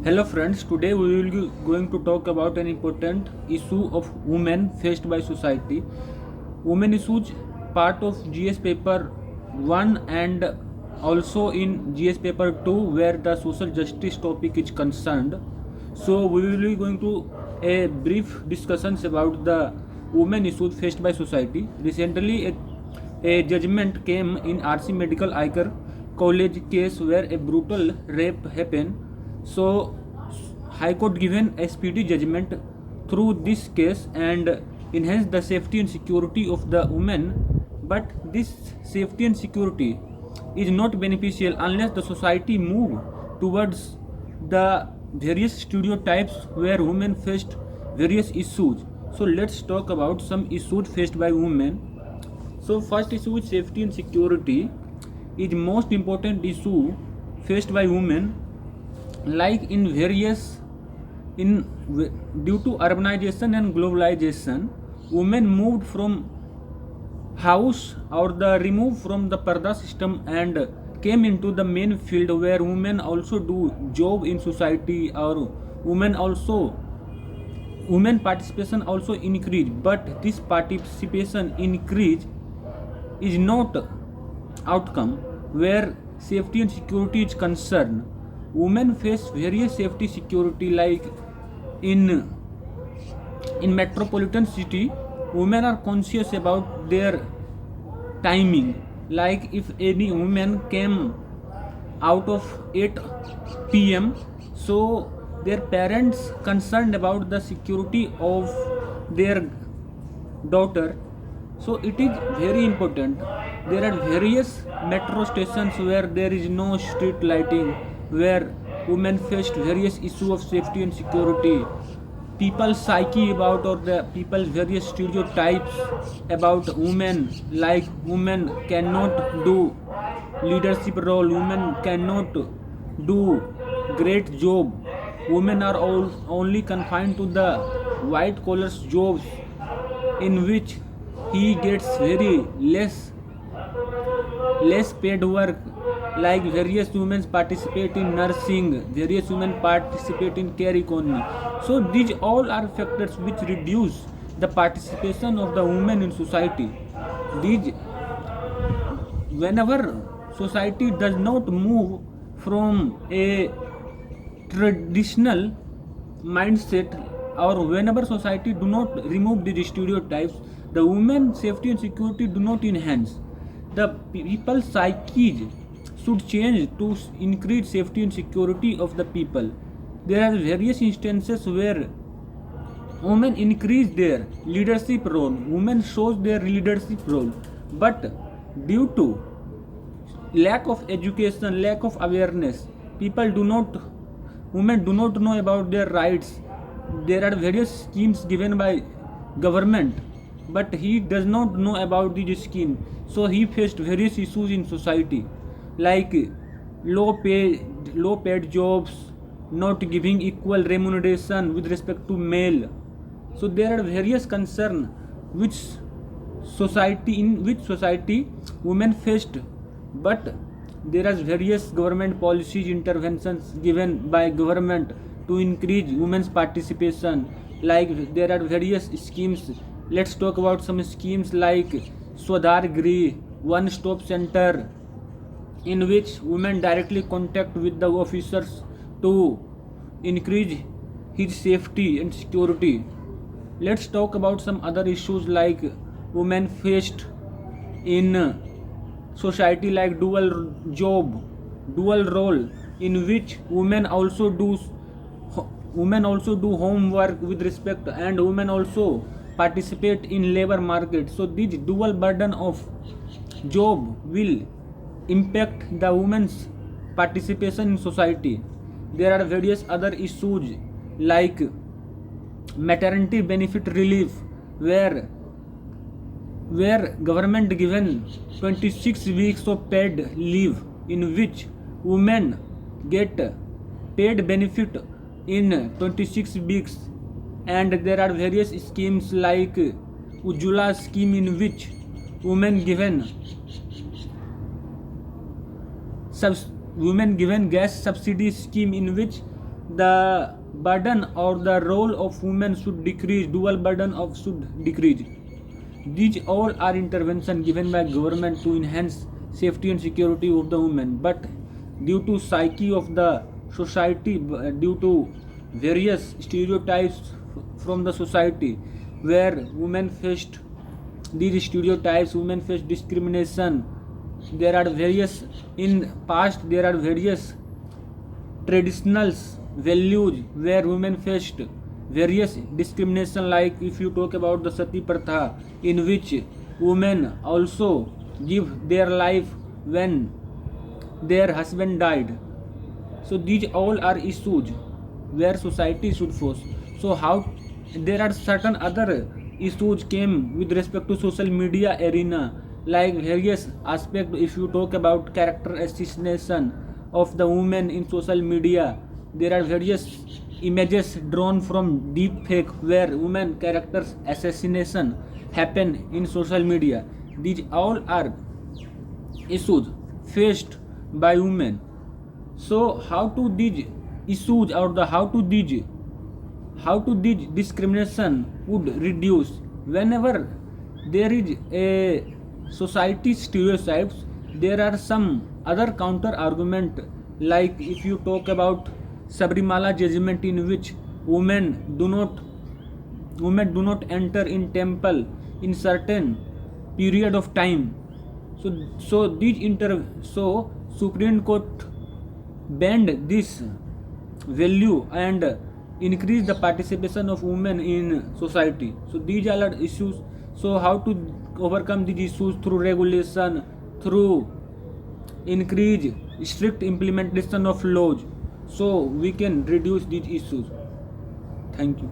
Hello friends, today we will be going to talk about an important issue of women faced by society. Women issues part of GS paper 1 and also in GS paper 2 where the social justice topic is concerned. So we will be going to a brief discussions about the women issues faced by society. Recently a judgment came in RC Medical Icare College case where a brutal rape happened. So High Court given a speedy judgment through this case and enhanced the safety and security of the women. But this safety and security is not beneficial unless the society move towards the various stereotypes where women faced various issues. So let's talk about some issues faced by women. So first issue is safety and security is most important issue faced by women, like in various in due to urbanization and globalization. Women moved from house or the removed from the parda system and came into the main field where women also do job in society, or women participation also increase, but this participation increase is not outcome where safety and security is concerned. Women face various safety security, like in metropolitan city women are conscious about their timing, like if any woman came out of 8 p.m, so their parents concerned about the security of their daughter. So it is very important. There are various metro stations where there is no street lighting, where women faced various issue of safety and security. People's psyche about, or the people's various stereotypes about women, like women cannot do leadership role, women cannot do great job, women are all only confined to the white collars jobs in which he gets very less paid work. Like various women participate in nursing, various women participate in care economy. So these all are factors which reduce the participation of the women in society. These, whenever society does not move from a traditional mindset, or whenever society do not remove these stereotypes, the women safety and security do not enhance. The people's psyche should change to increase safety and security of the people. There are various instances where women increase their leadership role, women shows their leadership role, but due to lack of education, lack of awareness, people do not women do not know about their rights. There are various schemes given by government, but he does not know about the scheme, so he faced various issues in society, like low paid jobs, not giving equal remuneration with respect to male. So there are various concerns which society women faced, but there are various government policies interventions given by government to increase women's participation. Like there are various schemes. Let's talk about some schemes like Swadhar Grih, one stop center, in which women directly contact with the officers to increase his safety and security. Let's talk about some other issues like women faced in society, like dual job, dual role, in which women also do homework with respect, and women also participate in labor market. So this dual burden of job will impact the women's participation in society. There are various other issues like maternity benefit relief, where government given 26 weeks of paid leave, in which women get paid benefit in 26 weeks. And there are various schemes like Ujjwala scheme, in which women given women given gas subsidy scheme, in which the burden or the role of women should decrease, dual burden of should decrease. These all are intervention given by government to enhance safety and security of the women. But due to psyche of the society, due to various stereotypes from the society, where women faced these stereotypes, women face discrimination. There are various in past. There are various traditional values where women faced various discrimination, like if you talk about the sati pratha, in which women also give their life when their husband died. So these all are issues where society should force. So how there are certain other issues came with respect to social media arena, like various aspect. If you talk about character assassination of the women in social media, there are various images drawn from deep fake where women characters assassination happen in social media. These all are issues faced by women. So how to these issues or the how to these discrimination would reduce whenever there is a society stereotypes. There are some other counter argument, like if you talk about Sabrimala judgment, in which women do not enter in temple in certain period of time. So Supreme Court bend this value and increase the participation of women in society. So these are issues. So how to overcome these issues? Through regulation, through increase strict implementation of laws, so we can reduce these issues. Thank you.